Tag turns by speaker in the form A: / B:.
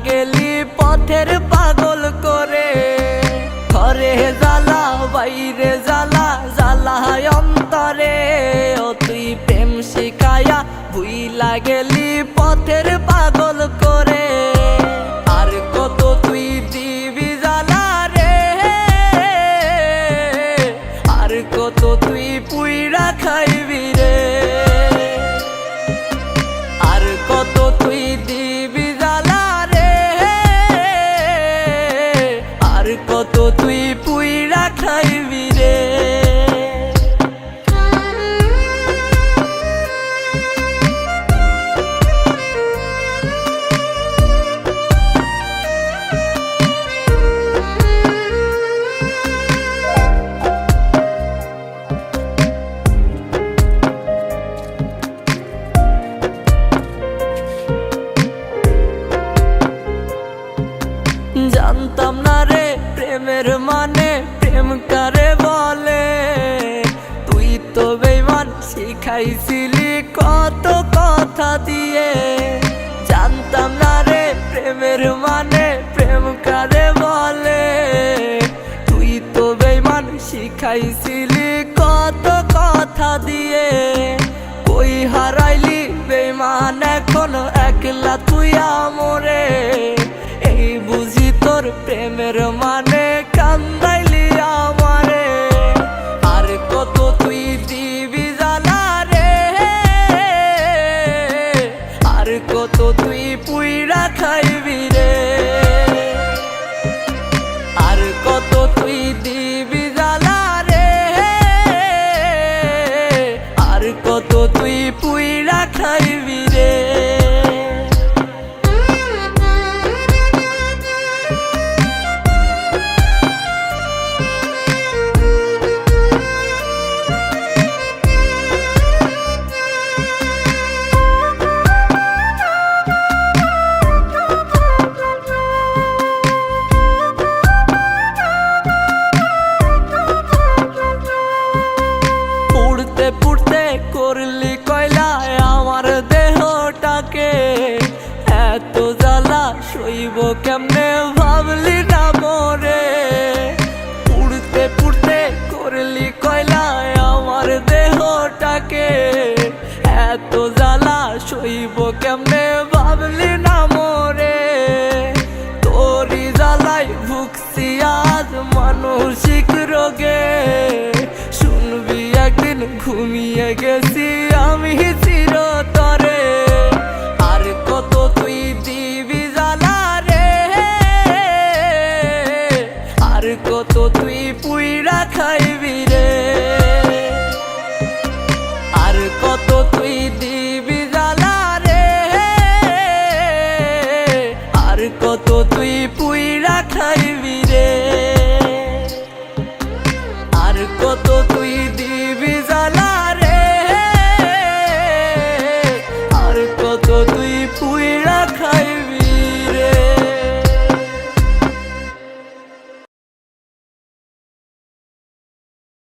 A: গেলি পথের পাগল করে। ঘরে জ্বালা বাইরে জ্বালা জ্বালা অন্তরে, ও তুই প্রেম শিখায়া ভুইলা গেলি পথের পাগল করে। আর কত তুই দিবি জ্বালা রে, আর কত তুই পুইরা খাইবি রে, আর কত তুই দিবি জ্বালা রে, আর কত তুই পুইরা খাইবি রে। জানতাম না রে প্রেমের মানে, প্রেম কারে বলে। তুই তো বেঈমান শিখাইছিলি কত কথা দিয়ে। জানতাম না রে প্রেমের মানে, প্রেম কারে বলে। তুই তো বেঈমান শিখাইছিলি কত কথা দিয়ে। কই হারাইলি বেঈমান এখন একলা তুই আমরে, এই বুঝি তোর প্রেমের মানে কান্দাইলি আমারে। আর কত তুই দিবি জ্বালা রে, আর কত তুই পুইরা খাইবি রে, আর কত তুই দিবি জ্বালা রে, আর কত তুই পুইরা খাইবি রে। পুড়তে পুড়তে করলি কয়লায় আমার দেহটাকে, এত জ্বালা সইব কেমনে ভাবলি না মোরে। পুড়তে পুড়তে করলি কয়লায় আমার দেহটাকে, এত জ্বালা সইব কেমনে ভাবলি না মোরে। তোরি জ্বালাই ভুগছি আজ মানসিক রোগে, শুনবি একদিন ঘুমিয়ে গেছি আমি।